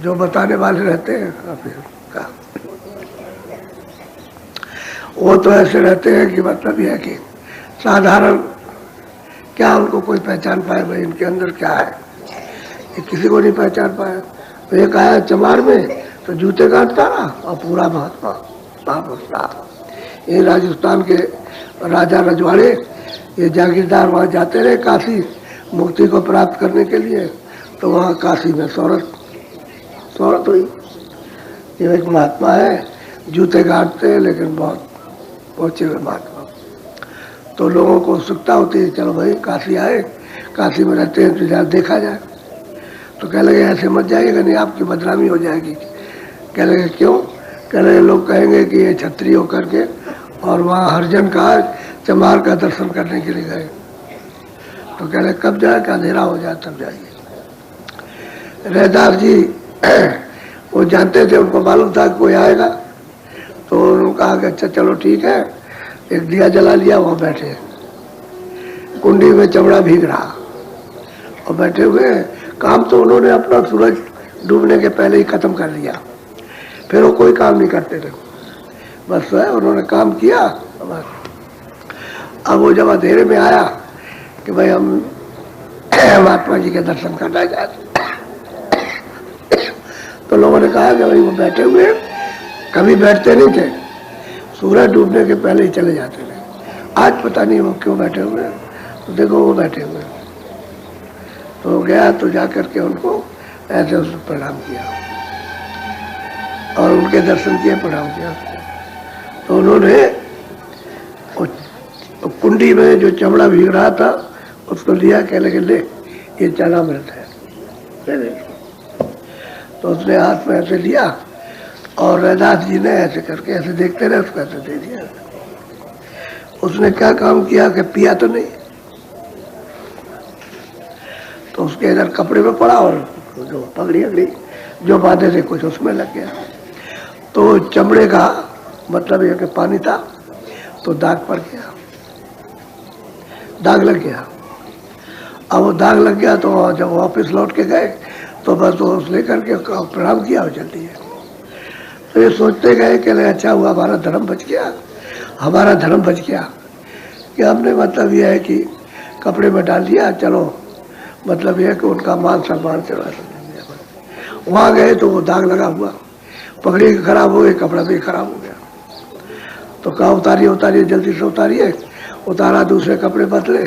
जो बताने वाले रहते हैं का वो तो ऐसे रहते हैं कि मतलब यह है कि साधारण, क्या उनको कोई पहचान पाए भाई इनके अंदर क्या है, ये किसी को नहीं पहचान पाया। तो एक आया चमार में तो जूते काटता रहा और पूरा महात्मा महापुरुष रहा। ये राजस्थान के राजा रजवाड़े, ये जागीरदार वहाँ जाते रहे काशी मुक्ति को प्राप्त करने के लिए। तो वहाँ काशी में शौहरत हुई। ये एक महात्मा है, जूते काटते हैं लेकिन बहुत पहुँचे हुए महात्मा। तो लोगों को उत्सुकता होती है, चलो भाई काशी आए, काशी में रहते हैं तो जहाँ देखा जाए। तो कह लगे ऐसे मत जाइएगा, नहीं आपकी बदनामी हो जाएगी। कह लगे क्यों? कह लगे लोग कहेंगे कि ये क्षत्रिय होकर के और वहाँ हरिजन का चमार का दर्शन करने के लिए गए। तो कह लगे कब जाए, क्या अंधेरा हो जाए तब जाइए। रैदास जी वो जानते थे, उनको मालूम था कि कोई आएगा। तो उन्होंने कहा कि अच्छा चलो ठीक है, एक दिया जला लिया, वहाँ बैठे, कुंडी में चमड़ा भीग रहा और बैठे हुए। काम तो उन्होंने अपना सूरज डूबने के पहले ही खत्म कर लिया, फिर वो कोई काम नहीं करते थे, बस उन्होंने काम किया बस। अब वो जब अंधेरे में आया कि भाई हम महात्मा जी के दर्शन करना चाहते, तो लोगों ने कहा कि भाई वो बैठे हुए, कभी बैठते नहीं थे, सूरज डूबने के पहले ही चले जाते थे। आज पता नहीं वो क्यों बैठे हुए हैं, तो देखो वो बैठे हुए हैं। तो गया तो जा करके उनको ऐसे उसको प्रणाम किया और उनके दर्शन किए, प्रणाम किया। तो उन्होंने कुंडी में जो चमड़ा भीग रहा था उसको लिया, कह लगे ले ये चरणामृत है, ले ले। तो उसने हाथ में ऐसे लिया और रैदास जी ने ऐसे करके ऐसे देखते रहे, उसको ऐसे दे दिया। उसने क्या काम किया कि पिया तो नहीं, तो उसके इधर कपड़े में पड़ा और जो पगड़ी अगड़ी जो बांधे थे कुछ उसमें लग गया। तो चमड़े का मतलब यह कि पानी था, तो दाग पड़ गया, दाग लग गया। अब वो दाग लग गया तो जब वापस लौट के गए तो बस वो उस लेकर के प्रणाम किया और चल दिए। तो ये सोचते गए कि अच्छा हुआ हमारा धर्म बच गया, हमारा धर्म बच गया कि हमने मतलब यह है कि कपड़े में डाल दिया, चलो मतलब यह है कि उनका मान सम्मान से वहाँ गए तो वो दाग लगा हुआ, पगड़ी खराब हो गई, कपड़ा भी खराब हो गया। तो कहा उतारिए उतारिए, जल्दी से उतारिए। उतारा, दूसरे कपड़े बदले।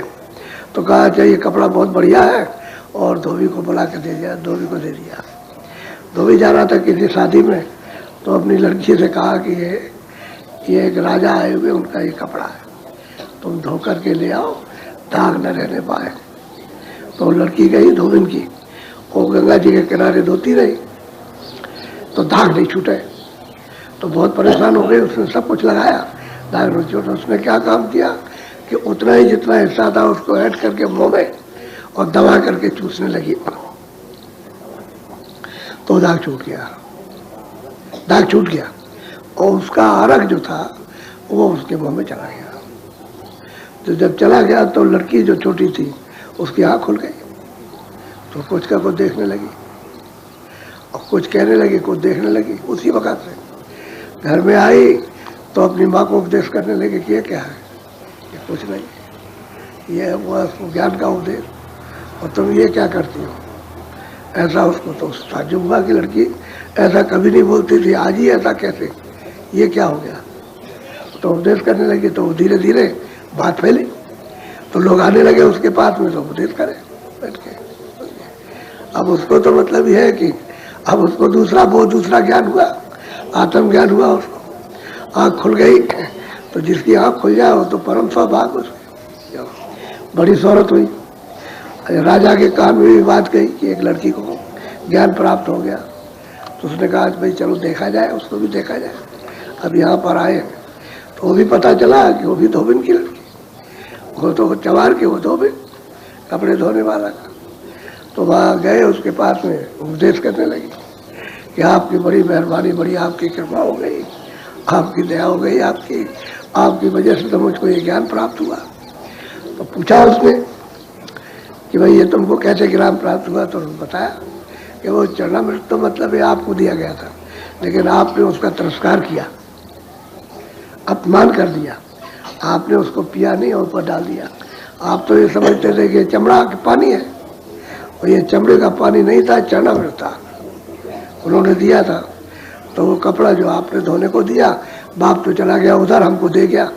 तो कहा अच्छा ये कपड़ा बहुत बढ़िया है, और धोबी को बुला के दे दिया, धोबी को दे दिया। धोबी जा रहा था किसी शादी में, तो अपनी लड़की से कहा कि ये एक राजा आए हुए, उनका ये कपड़ा है, तुम धो करके ले आओ, दाग न रहने पाए। तो लड़की गई धोबिन की, वो गंगा जी के किनारे धोती रही, तो दाग नहीं छूटे। तो बहुत परेशान हो गई, उसने सब कुछ लगाया, दाग नहीं छूटे। उसने क्या काम किया कि उतना ही जितना हिस्सा था उसको ऐड करके मुँह में और दबा करके चूसने लगी, तो दाग छूट गया, दाग छूट गया। और उसका अरक जो था वो उसके मुंह में चला गया। तो जब चला गया तो लड़की जो छोटी थी उसकी आँख खुल गई, तो कुछ का कुछ देखने लगी और कुछ कहने लगी, कुछ देखने लगी। उसी वक्त से घर में आई तो अपनी माँ को उपदेश करने लगी कि ये क्या है, ये कुछ नहीं, ये हुआ ज्ञान का उपदेश, और तुम ये क्या करती हो। ऐसा उसको तो ताज्जुब हुआ कि लड़की ऐसा कभी नहीं बोलती थी, आज ही ऐसा कैसे, ये क्या हो गया। तो उपदेश करने लगी, तो धीरे धीरे बात फैली, तो लोग आने लगे उसके पास में, तो उपदेश करे बैठ के। अब उसको तो मतलब यह है कि अब उसको दूसरा ज्ञान हुआ, आत्मज्ञान हुआ, उसको आँख खुल गई। तो जिसकी आँख खुल जाए वो तो परम सौभाग्य, उसकी बड़ी शौहरत हुई। राजा के कान में भी बात गई कि एक लड़की को ज्ञान प्राप्त हो गया। तो उसने कहा भाई चलो देखा जाए, उसको भी देखा जाए। अब यहाँ पर आए तो वो भी पता चला कि वो भी धोबिन की लड़की, वो तो चमार की, वो धोबिन कपड़े धोने वाला का। तो वहाँ गए, उसके पास में उपदेश करने लगी कि आपकी बड़ी मेहरबानी, बड़ी आपकी कृपा हो गई, आपकी दया हो गई, आपकी वजह से तो मुझको ये ज्ञान प्राप्त हुआ। तो पूछा उसने कि भाई ये तुमको कैसे ज्ञान प्राप्त हुआ। तो बताया कि कि वो चरणामृत तो मतलब ये आपको दिया गया था, लेकिन आपने उसका तिरस्कार किया, अपमान कर दिया, आपने उसको पिया नहीं और ऊपर डाल दिया। आप तो ये समझते थे कि चमड़ा का पानी है, और ये चमड़े का पानी नहीं था, चरणामृत था, उन्होंने दिया था। तो वो कपड़ा जो आपने धोने को दिया, बाप तो चला गया उधर, हमको दे गया,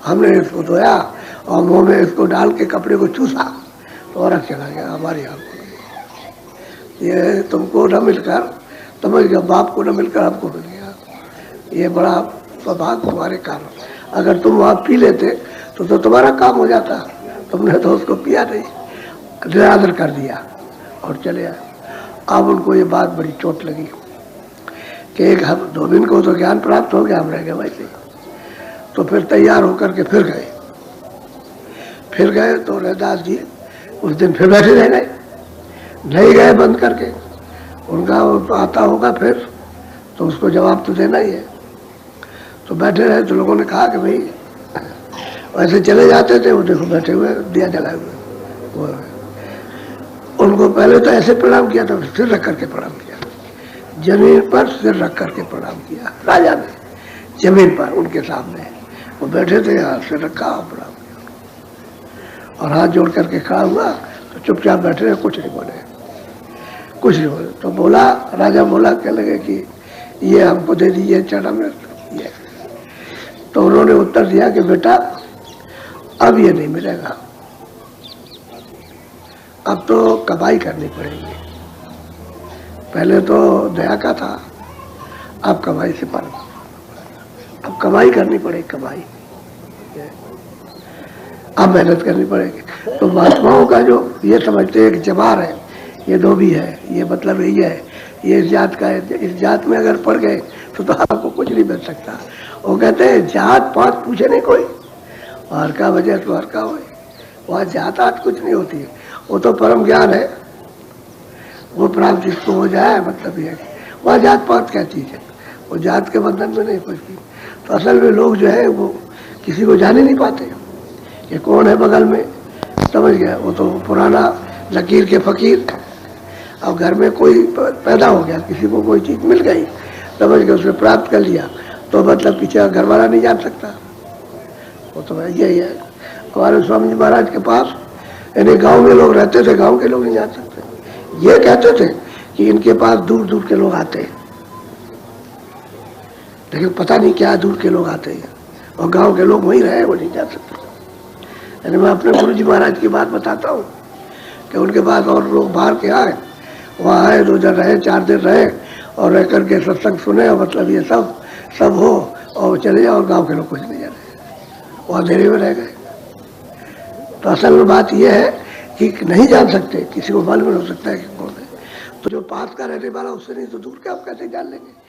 हमने इसको धोया और मुँह में इसको डाल के कपड़े को चूसा तो और चला गया हमारे यहाँ। ये तुमको न मिलकर, समझ गया, बाप को न मिलकर हमको मिल गया। ये बड़ा सौभाग्य तुम्हारे कारण। अगर तुम वहाँ पी लेते तो तुम्हारा काम हो जाता, तुमने तो उसको पिया नहीं, निरादर कर दिया और चले आए। अब उनको ये बात बड़ी चोट लगी कि एक हम धोबिन को तो ज्ञान प्राप्त हो गया, हम रह गए वैसे। तो फिर तैयार होकर के फिर गए तो रैदास जी उस दिन फिर बैठे रह गए, नहीं गए बंद करके। उनका तो आता होगा फिर तो उसको जवाब तो देना ही है। तो बैठे रहे तो लोगों ने कहा कि भाई वैसे चले जाते थे, वो देखो बैठे हुए दिया जलाए हुए। उनको पहले तो ऐसे प्रणाम किया था, सिर रख करके प्रणाम किया, जमीन पर सिर रख करके प्रणाम किया। राजा ने जमीन पर उनके सामने, वो बैठे थे, यहाँ सिर रखा और प्रणाम किया, और हाथ जोड़ करके खड़ा हुआ तो चुपचाप बैठे रहे, कुछ नहीं बोले। तो बोला, राजा बोला, कह लगे कि ये हमको दे दीजिए चरणामृत। ये तो उन्होंने उत्तर दिया कि बेटा अब ये नहीं मिलेगा, अब तो कमाई करनी पड़ेगी। पहले तो दया का था, अब कमाई से पर, अब कमाई करनी पड़ेगी, कमाई, अब मेहनत करनी पड़ेगी। तो महात्माओं का जो ये समझते हैं कि जमार है, ये धोबी है, ये मतलब ये है, ये इस जात का है, इस जात में अगर पड़ गए तो आपको कुछ नहीं मिल सकता। वो कहते हैं जात पात पूछे नहीं कोई, हर का वजह तो हर का हो, वहाँ जात आत कुछ नहीं होती है, वो तो परम ज्ञान है, वो प्राप्त जिसको हो जाए, मतलब ये वहाँ जात पात क्या चीज़ है, वो जात के बंधन में नहीं फंसती। तो असल में लोग जो है वो किसी को जान ही नहीं पाते कि कौन है बगल में, समझ गया, वो तो पुराना लकीर के फकीर। अब घर में कोई पैदा हो गया, किसी को कोई चीज़ मिल गई, समझ गया, उसने प्राप्त कर लिया, तो मतलब पीछे घर वाला नहीं जान सकता। वो तो यही है। हमारे स्वामी जी महाराज के पास यानी गांव में लोग रहते थे, गांव के लोग नहीं जा सकते। ये कहते थे कि इनके पास दूर दूर के लोग आते हैं, लेकिन पता नहीं क्या दूर के लोग आते हैं, और गांव के लोग वहीं रहे, वो नहीं जा सकते। यानी मैं अपने गुरु जी महाराज की बात बताता हूँ कि उनके पास और लोग बाहर के आए, वहाँ आए, 2 दिन रहे, 4 दिन रहे, और रह करके सत्संग सुने, और मतलब ये सब हो और चले जाओ, और गाँव के लोग कुछ नहीं जाने, वो अंधेरे में रह गए। तो असल में बात यह है कि नहीं जान सकते, किसी को मालूम हो सकता है कि कौन है। तो जो पास का रहने वाला उससे नहीं तो दूर के आप कैसे जान लेंगे।